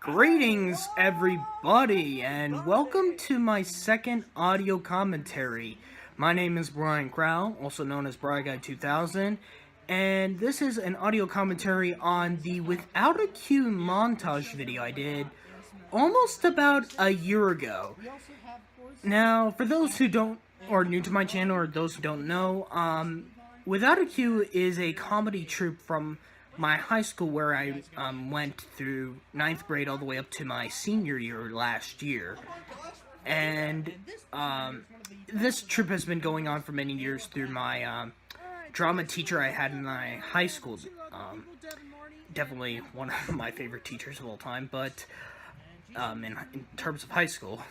Greetings, everybody, and welcome to my second audio commentary. My name is Brian Crow, also known as Brian Guy 2000, and this is an audio commentary on the Without a Cue montage video I did almost about a year ago. Now, for those who don't, or new to my channel, or those who don't know, Without a Cue is a comedy troupe from my high school where I went through 9th grade all the way up to my senior year last year. And this troupe has been going on for many years through my drama teacher I had in my high school. Definitely one of my favorite teachers of all time, but in terms of high school,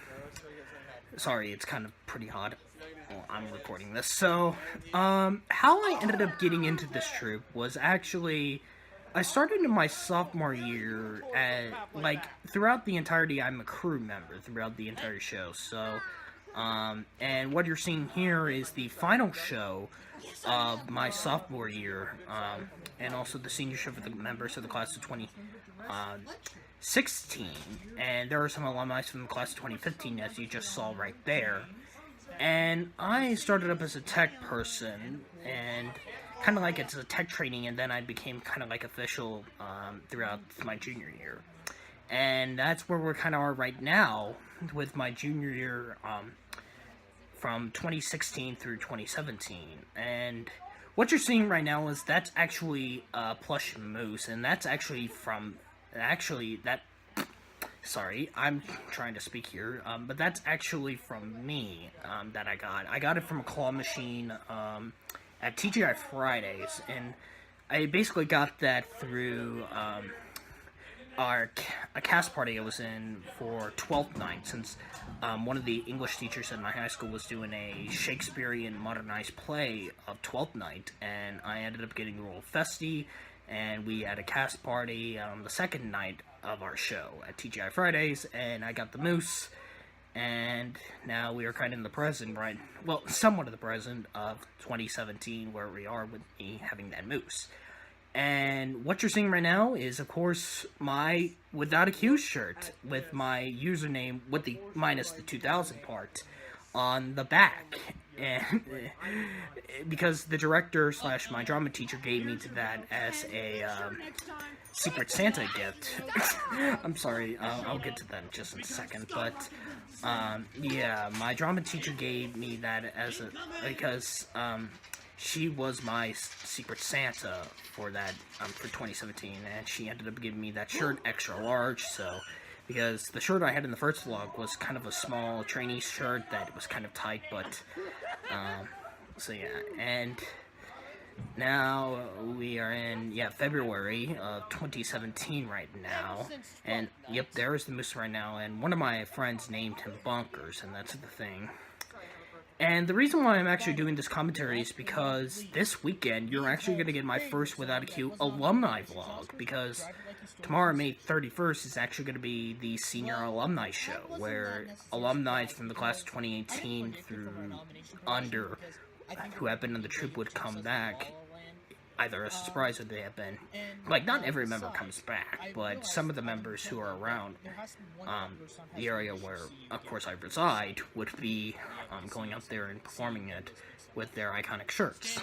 sorry, it's kind of pretty hot. Well, I'm recording this. So, how I ended up getting into this troupe was actually, I started in my sophomore year, throughout the entirety, I'm a crew member throughout the entire show, so, and what you're seeing here is the final show of my sophomore year, and also the senior show for the members of the class of 2016, and there are some alumni from the class of 2015, as you just saw right there. And I started up as a tech person, and kind of like it's a tech training, and then I became kind of like official throughout my junior year. And that's where we're kind of are right now with my junior year from 2016 through 2017. And what you're seeing right now is that's actually a plush moose, and that's actually from, sorry, I'm trying to speak here, but that's actually from me, that I got. I got it from a claw machine, at TGI Fridays, and I basically got that through, a cast party I was in for 12th night, since, one of the English teachers at my high school was doing a Shakespearean modernized play of 12th night, and I ended up getting the role of Festy, and we had a cast party on the second night of our show at TGI Fridays, and I got the moose, and now we are kind of in the present, right? Well, somewhat of the present of 2017, where we are with me having that moose. And what you're seeing right now is, of course, my Without a Cue shirt with my username with the minus the 2000 part on the back. And because the director slash my drama teacher gave me to that as a Secret Santa gift. I'm sorry, I'll get to that in just a second, but yeah, my drama teacher gave me that as a, because she was my Secret Santa for that, for 2017, and she ended up giving me that shirt extra large, so, because the shirt I had in the first vlog was kind of a small trainee shirt that was kind of tight, but, so yeah, and now we are in, February of 2017 right now, and, yep, there is the moose right now, and one of my friends named him Bonkers, and that's the thing. And the reason why I'm actually doing this commentary is because this weekend, you're actually going to get my first Without a Cue alumni vlog, because tomorrow, May 31st, is actually going to be the senior alumni show, where alumni from the class of 2018 through under, who have been in the troupe, would come back, either as a surprise or they have been, like, not every member comes back, but some of the members who are around the area where, of course, I reside, would be going up there and performing it with their iconic shirts.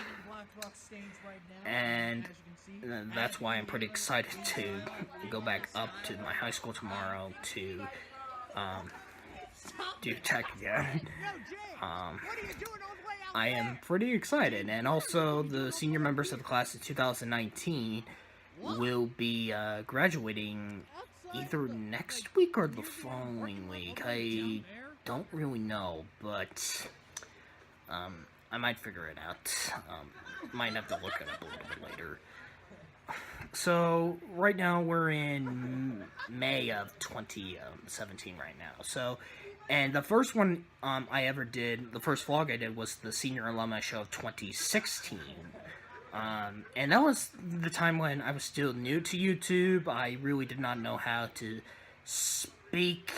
And that's why I'm pretty excited to go back up to my high school tomorrow to do tech again. I am pretty excited, and also the senior members of the class of 2019 will be graduating either next week or the following week. I don't really know, but I might figure it out. Might have to look it up a little bit later. So, right now we're in May of 2017 right now, so, and the first one I ever did, the first vlog I did was the senior alumni show of 2016, and that was the time when I was still new to YouTube. I really did not know how to speak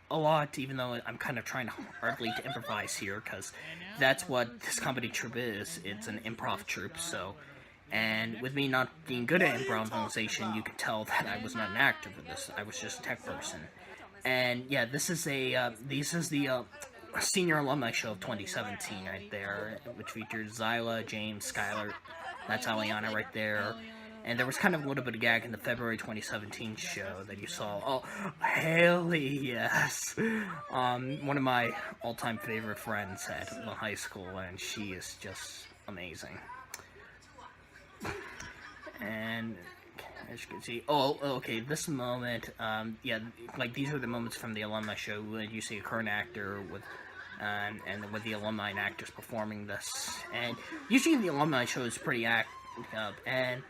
a lot, even though I'm kind of trying hardly to improvise here, because that's what this comedy troupe is. It's an improv troupe, so, And with me not being good at improvisation, you could tell that I was not an actor for this. I was just a tech person. And yeah, this is the senior alumni show of 2017 right there, which featured Zyla, James, Skylar. That's Aliana right there. And there was kind of a little bit of gag in the February 2017 show that you saw. Oh, Haley, yes. One of my all-time favorite friends at the high school, and she is just amazing. And as you can see, okay, this moment, yeah, like these are the moments from the alumni show when you see a current actor with, and with the alumni and actors performing this. And usually the alumni show is pretty active, and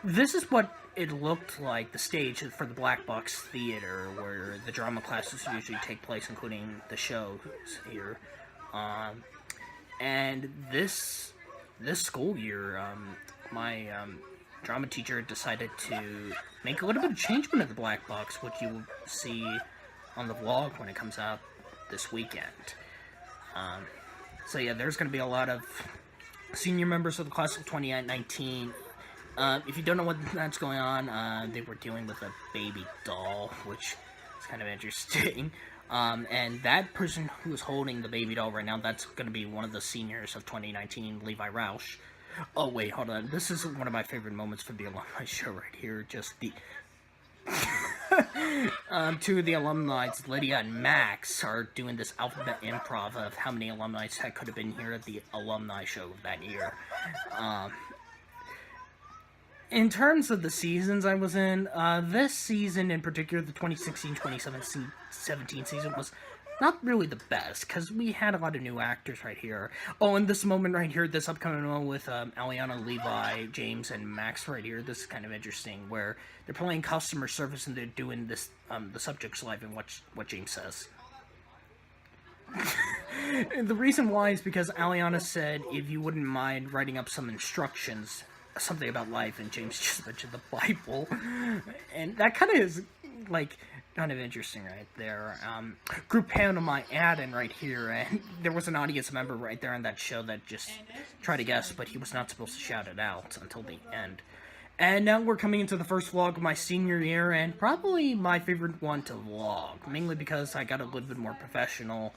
this is what it looked like, the stage for the Black Box Theater, where the drama classes usually take place, including the shows here. And this school year, my drama teacher decided to make a little bit of changement of the Black Box, which you will see on the vlog when it comes out this weekend. So yeah, there's going to be a lot of senior members of the class of 2019. If you don't know what that's going on, they were dealing with a baby doll, which is kind of interesting. And that person who is holding the baby doll right now, that's going to be one of the seniors of 2019, Levi Roush. Oh, wait, hold on. This is one of my favorite moments from the alumni show right here. Just the... two of the alumni, Lydia and Max, are doing this alphabet improv of how many alumni that could have been here at the alumni show that year. In terms of the seasons I was in, this season in particular, the 2016-2017 season, was not really the best, because we had a lot of new actors right here. Oh, and this moment right here, this upcoming one with Aliana, Levi, James, and Max right here, this is kind of interesting, where they're playing customer service and they're doing this, the subject's live and what James says. And the reason why is because Aliana said, if you wouldn't mind writing up some instructions, something about life, and James just mentioned the Bible, and that kind of is, like, kind of interesting right there. Group Panel I add-in right here, and there was an audience member right there on that show that just tried to guess, but he was not supposed to shout it out until the end. And now we're coming into the first vlog of my senior year, and probably my favorite one to vlog, mainly because I got a little bit more professional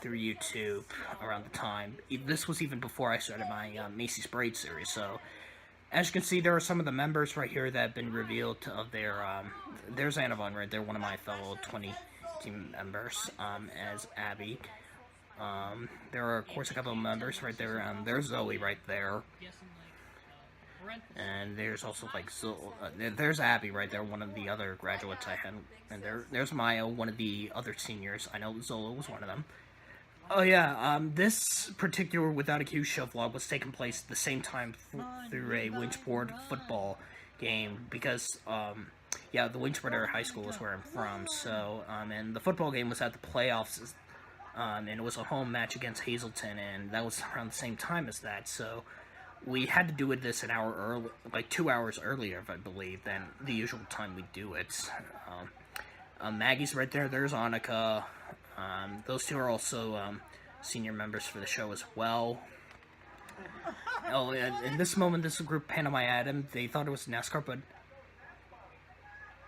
through YouTube around the time. This was even before I started my Macy's Braid series, so as you can see, there are some of the members right here that have been revealed of their, there's Annavon right there, one of my fellow 20 team members, as Abby. There are, of course, a couple of members right there, there's Zoe right there. And there's also, like, there's Abby right there, one of the other graduates I had. And there's Maya, one of the other seniors. I know Zola was one of them. Oh yeah, this particular Without a Q show vlog was taking place at the same time through a Lynchburg football game. Because, yeah, the Lynchburg High School is where I'm from. So, and the football game was at the playoffs. And it was a home match against Hazleton. And that was around the same time as that. So we had to do this an hour early, like 2 hours earlier, if I believe, than the usual time we do it. Maggie's right there. There's Annika. Those two are also senior members for the show as well. Oh, and in this moment, this group Panama Adam, they thought it was NASCAR, but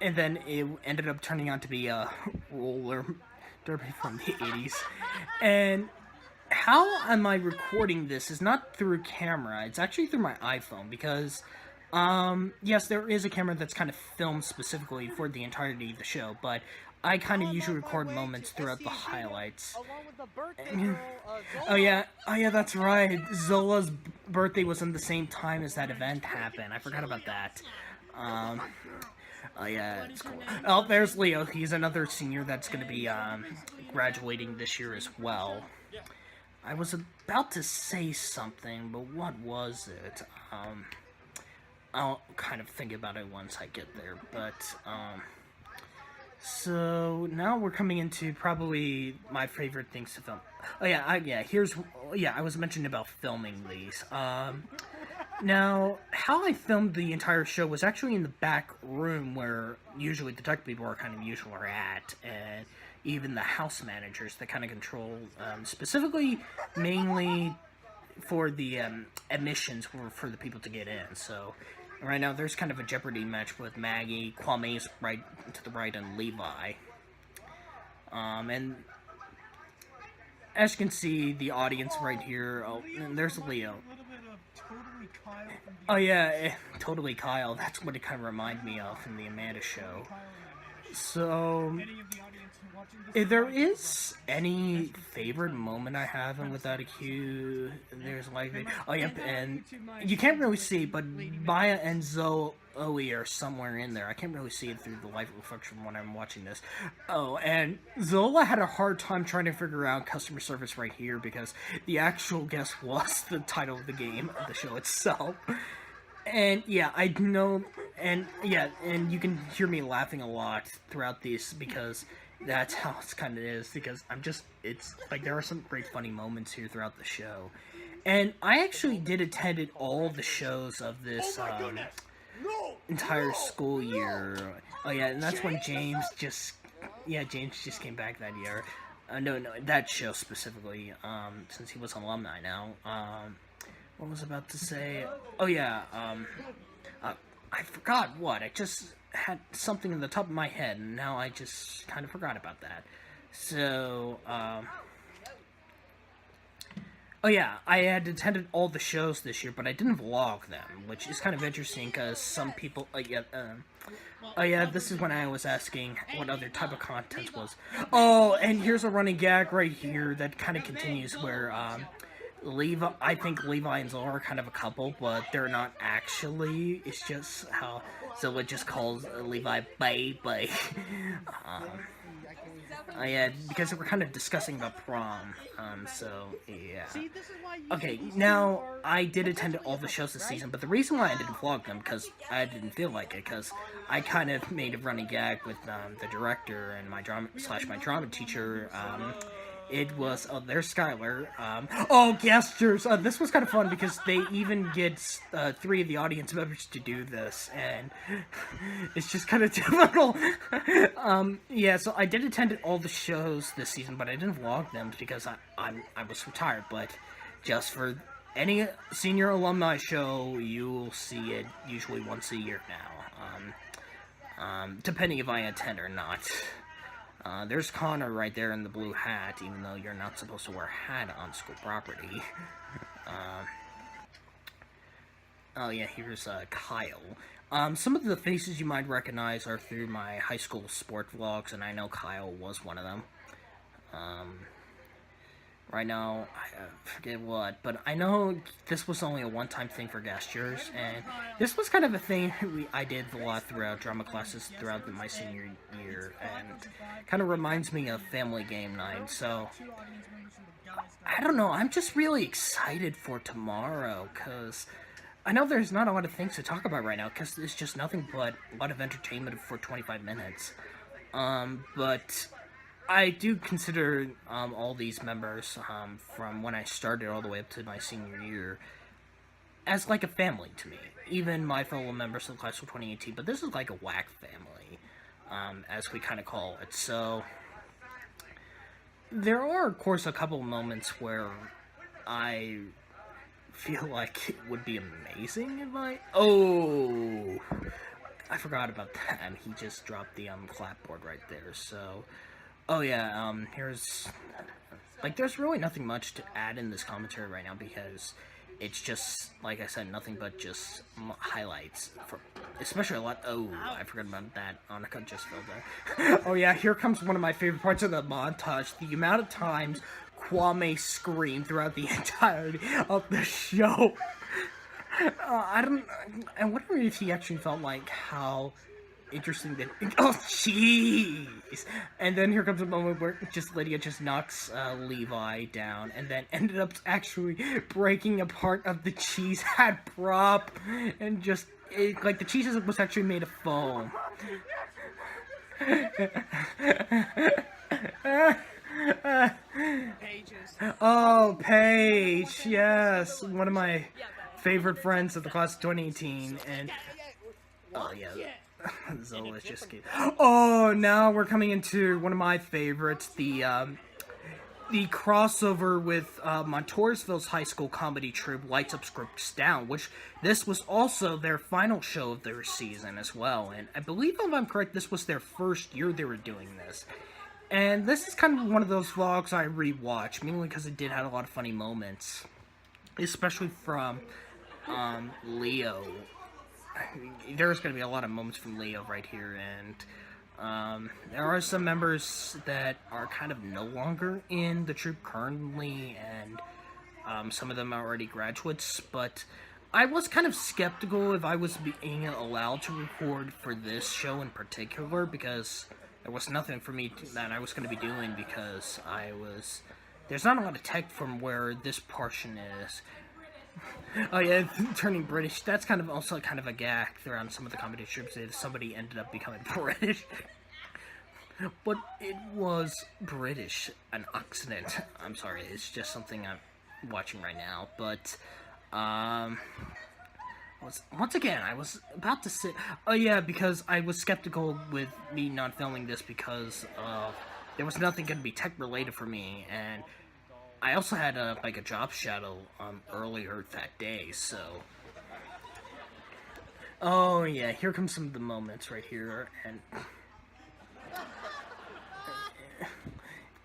and then it ended up turning out to be a roller derby from the 80s. And how am I recording this is not through camera, it's actually through my iPhone, because, yes, there is a camera that's kind of filmed specifically for the entirety of the show, but I kind of usually record moments throughout the highlights. Oh yeah, that's right, Zola's birthday was in the same time as that event happened, I forgot about that. Oh yeah, it's cool. Oh, there's Leo, he's another senior that's going to be, graduating this year as well. I was about to say something, but what was it? I'll kind of think about it once I get there, but, so now we're coming into probably my favorite things to film. Oh yeah, I was mentioning about filming these. Now, how I filmed the entire show was actually in the back room where usually the tech people are kind of usually at, and even the house managers that kind of control, specifically, mainly, for the admissions for the people to get in. So right now there's kind of a Jeopardy match with Maggie, Kwame's right to the right, and Levi. And as you can see, the audience right here. Oh, and there's Leo. Oh yeah, Totally Kyle. That's what it kind of reminded me of from the Amanda show. So, if there is any favorite moment I have in Without a Q, there's like, oh yep, and you can't really see, but Maya and Zoe are somewhere in there. I can't really see it through the light reflection when I'm watching this. Oh, and Zola had a hard time trying to figure out customer service right here because the actual guess was the title of the game, of the show itself. And yeah, I know, and yeah, and you can hear me laughing a lot throughout this because that's how it kind of is, because it's like there are some great funny moments here throughout the show. And I actually did attend all the shows of this entire school year. Oh yeah, and that's when James just came back that year. No, that show specifically, since he was an alumni now. What was I about to say? Oh yeah, I forgot what. I just had something in the top of my head, and now I just kind of forgot about that. So, oh yeah, I had attended all the shows this year, but I didn't vlog them, which is kind of interesting, because some people, oh yeah, this is when I was asking what other type of content was. Oh, and here's a running gag right here that kind of continues where, I think Levi and Zola are kind of a couple, but they're not actually. It's just how Zola just calls Levi baby. Yeah, because we're kind of discussing about prom. So yeah. Okay, now I did attend all the shows this season, but the reason why I didn't vlog them because I didn't feel like it, because I kind of made a running gag with the director and my drama teacher. It was, oh, there's Skylar. Gestures. This was kind of fun because they even get 3 of the audience members to do this, and it's just kind of difficult. Yeah, so I did attend all the shows this season, but I didn't vlog them because I was retired. But just for any senior alumni show, you will see it usually once a year now, depending if I attend or not. There's Connor right there in the blue hat, even though you're not supposed to wear a hat on school property. Oh yeah, here's Kyle. Some of the faces you might recognize are through my high school sport vlogs, and I know Kyle was one of them. Right now, I forget what, but I know this was only a one-time thing for gestures, and this was kind of a thing I did a lot throughout drama classes throughout my senior year, and kind of reminds me of family game night. So I don't know, I'm just really excited for tomorrow, because I know there's not a lot of things to talk about right now, because it's just nothing but a lot of entertainment for 25 minutes. But I do consider all these members from when I started all the way up to my senior year as like a family to me. Even my fellow members of the class of 2018, but this is like a WAC family, as we kind of call it. So there are, of course, a couple moments where I feel like it would be amazing if Oh, I forgot about that. He just dropped the clapboard right there. So. Oh yeah, here's, like, there's really nothing much to add in this commentary right now because it's just, like I said, nothing but just highlights, especially a lot, I forgot about that, Annika just fell there. Oh yeah, here comes one of my favorite parts of the montage, the amount of times Kwame screamed throughout the entirety of the show. I wonder if he actually felt like how interesting that. Oh, jeez! And then here comes a moment where Lydia just knocks Levi down, and then ended up actually breaking a part of the cheese hat prop, and just like the cheese was actually made of foam. Oh, Paige, yes, one of my favorite friends of the class of 2018, and oh yeah. Zola's just cute. Oh, now we're coming into one of my favorites, the the crossover with Montoursville's high school comedy troupe, Lights Up Scripts Down, which this was also their final show of their season as well. And I believe, if I'm correct, this was their first year they were doing this. And this is kind of one of those vlogs I rewatch, mainly because it did have a lot of funny moments, especially from Leo. There's going to be a lot of moments from Leo right here, and there are some members that are kind of no longer in the troupe currently, and some of them are already graduates, but I was kind of skeptical if I was being allowed to record for this show in particular, because there was nothing for me that I was going to be doing, because there's not a lot of tech from where this portion is. Oh yeah, turning British, that's kind of also kind of a gag around some of the comedy strips if somebody ended up becoming British. But it was British, an accident. I'm sorry, it's just something I'm watching right now. But, once again, I was about to say, oh yeah, because I was skeptical with me not filming this because there was nothing going to be tech related for me, and I also had a job shadow earlier that day, so. Oh yeah, here comes some of the moments right here, and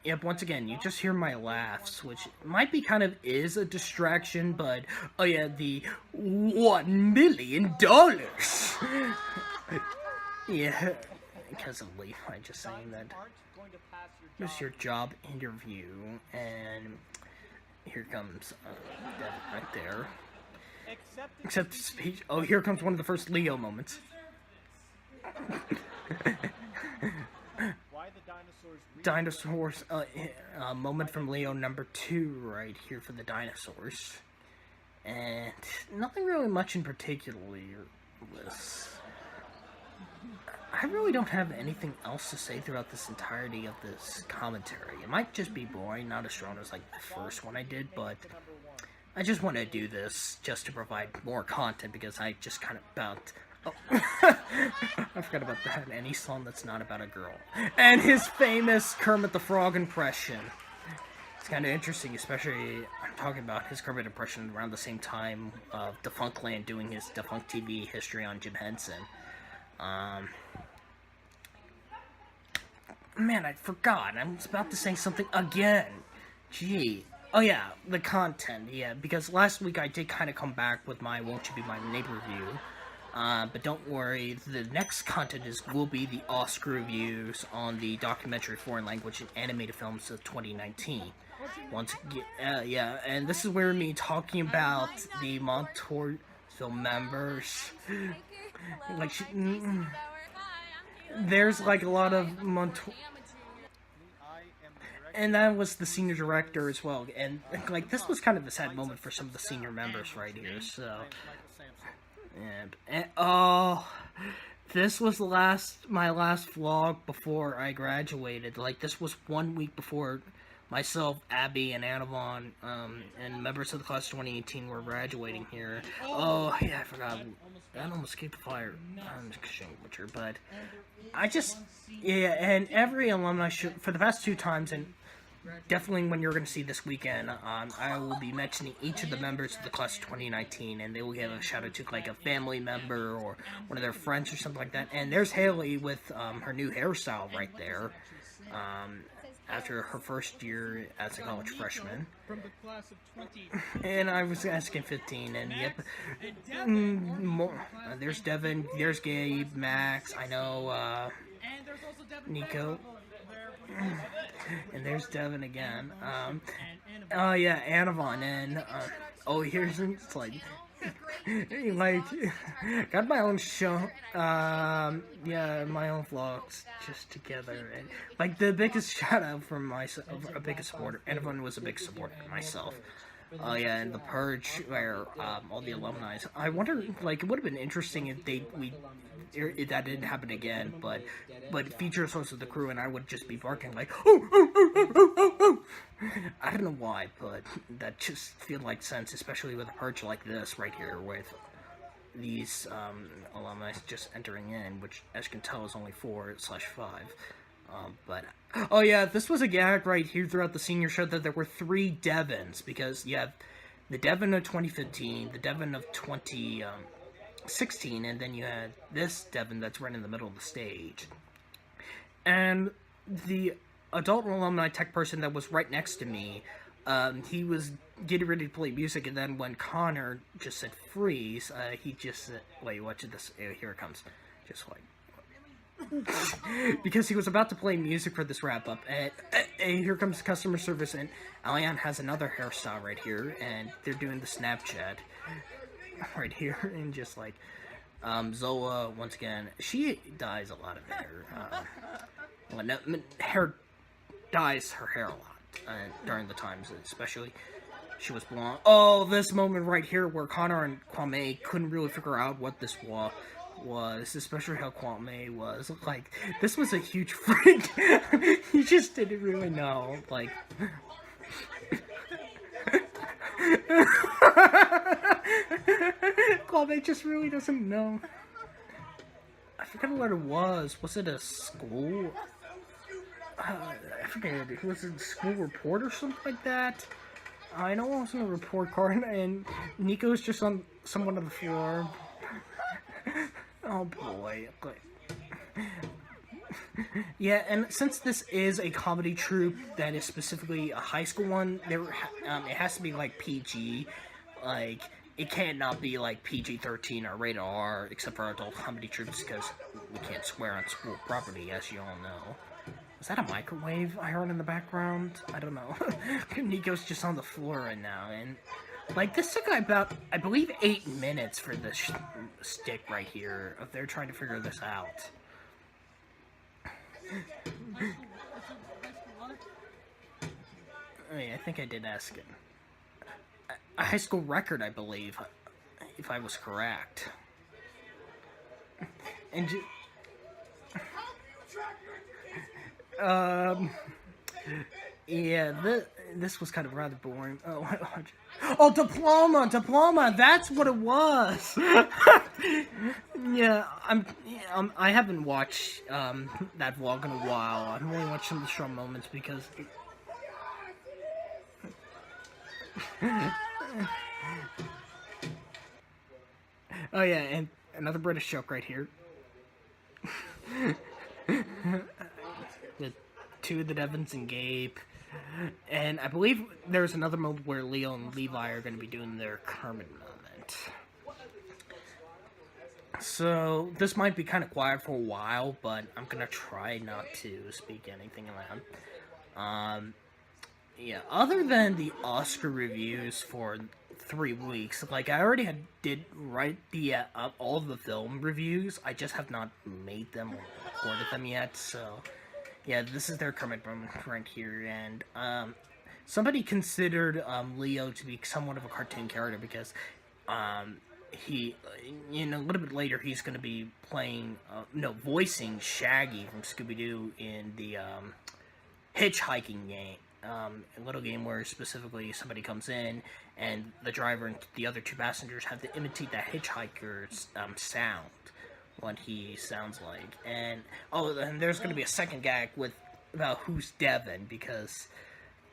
yep, once again, you just hear my laughs, which might be kind of is a distraction, but oh yeah, the $1 million. Yeah, because of Levi just saying that. This is your job interview, and here comes Devin right there. Accept speech. Oh, here comes one of the first Leo moments. Dinosaurs. Moment from Leo number 2 right here for the dinosaurs, and nothing really much in particular was. I really don't have anything else to say throughout this entirety of this commentary. It might just be boring, not as strong as like the first one I did, but I just want to do this just to provide more content, because I just kind of about. Oh, I forgot about that. Any song that's not about a girl. And his famous Kermit the Frog impression. It's kind of interesting, especially I'm talking about his Kermit impression around the same time of Defunctland doing his Defunct TV history on Jim Henson. Man, I forgot. I was about to say something again. Gee. Oh yeah, the content. Yeah, because last week I did kind of come back with my Won't You Be My Neighbor review. But don't worry, the next content will be the Oscar reviews on the documentary foreign language and animated films of 2019. Once again, yeah, and this is where me talking about the Montour film members. Like, there's like a lot of Montour. And that was the senior director as well. And like, this was kind of a sad moment for some of the senior members right here, so. And oh, this was my last vlog before I graduated. Like, this was 1 week before myself, Abby, and Anavon, and members of the class of 2018 were graduating here. Oh, yeah, I forgot. That almost escaped the fire. I'm just butcher, but I just, yeah, and every alumni should, for the past 2 times, and definitely when you're going to see this weekend, I will be mentioning each of the members of the class of 2019, and they will give a shout out to like a family member or one of their friends or something like that. And there's Haley with her new hairstyle right there, after her first year as a college freshman. And I was asking 15, and yep, there's Devin, there's Gabe, Max, I know, Nico. And there's Devin again. Oh yeah, Anavon, and oh, here's it's like got my own show. Yeah, my own vlogs just together, and like the biggest shout out from myself, a biggest supporter. Anavon was a big supporter myself. Oh yeah, and the Purge, where all the alumni. I wonder, like, it would have been interesting if if that didn't happen again, but feature source of the crew and I would just be barking like, oh, oh, oh, oh, oh, oh, oh. I don't know why, but that just feels like sense, especially with a Purge like this right here, with these alumni just entering in, which, as you can tell, is only 4/5. But oh yeah, this was a gag right here throughout the senior show that there were 3 Devons, because you have the Devon of 2015, the Devon of 2016, and then you had this Devon that's right in the middle of the stage. And the adult alumni tech person that was right next to me, he was getting ready to play music, and then when Connor just said freeze, he just said, wait, watch this, here it comes, just like, because he was about to play music for this wrap up, and here comes customer service, and Alian has another hairstyle right here, and they're doing the Snapchat right here, and just like, Zoa, once again, she dyes a lot of hair, hair dyes her hair a lot, during the times, especially, she was blonde. Oh, this moment right here where Connor and Kwame couldn't really figure out what this was, especially how Kwame was, like, this was a huge freak. He just didn't really know, like, Kwame just really doesn't know. I forget what it was. Was it a school? I forget. Was it a school report or something like that? I know it wasn't a report card, and Nico's just on someone on the floor. Oh boy. Yeah, and since this is a comedy troupe that is specifically a high school one, it has to be like PG. Like, it can't not be like PG-13 or rated R, except for adult comedy troupes, because we can't swear on school property, as you all know. Is that a microwave I heard in the background? I don't know. Nico's just on the floor right now, and like, this took about, I believe, 8 minutes for this stick right here, if they're trying to figure this out. Oh yeah, I think I did ask him. A high school record, I believe, if I was correct. And yeah, this was kind of rather boring. Oh, diploma, that's what it was. Yeah, I haven't watched that vlog in a while. I've only watched some of the short moments because oh yeah, and another British joke right here. The 2 of the Devons and Gabe. And I believe there's another moment where Leo and Levi are going to be doing their Kermit moment. So, this might be kind of quiet for a while, but I'm going to try not to speak anything loud. Yeah, other than the Oscar reviews for 3 weeks, like, I already did write the all of the film reviews, I just have not made them or recorded them yet, so yeah, this is their Kermit moment right here, and somebody considered Leo to be somewhat of a cartoon character, because he, a little bit later, he's going to be playing, voicing Shaggy from Scooby-Doo in the hitchhiking game. A little game where specifically somebody comes in and the driver and the other 2 passengers have to imitate that hitchhiker's sound, what he sounds like. And and there's going to be a second gag about who's Devon, because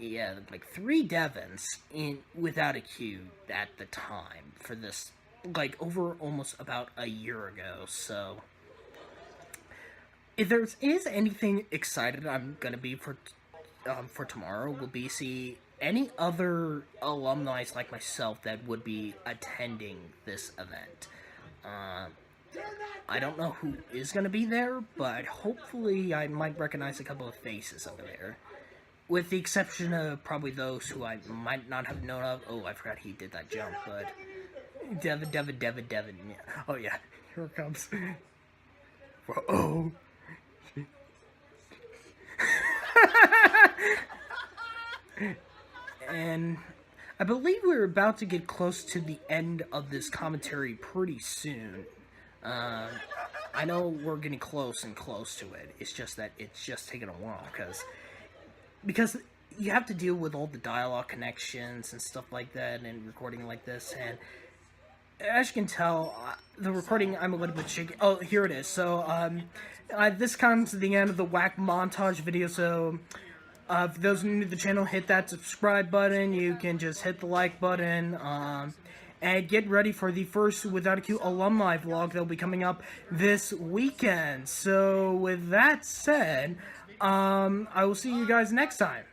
yeah, like 3 Devons without a cue at the time for this, like, over almost about a year ago. So if there is anything excited I'm gonna be for tomorrow, will be see any other alumni like myself that would be attending this event. I don't know who is going to be there, but hopefully I might recognize a couple of faces over there. With the exception of probably those who I might not have known of. Oh, I forgot he did that jump, but Devin. Yeah. Oh yeah, here it comes. Oh. And I believe we're about to get close to the end of this commentary pretty soon. I know we're getting close and close to it. It's just that it's just taking a while, because you have to deal with all the dialogue connections and stuff like that, and recording like this, and as you can tell, the recording, I'm a little bit shaky. Oh, here it is. So, this comes to the end of the WAC montage video, so, for those new to the channel, hit that subscribe button. You can just hit the like button, and get ready for the first Without a Q alumni vlog that will be coming up this weekend. So, with that said, I will see you guys next time.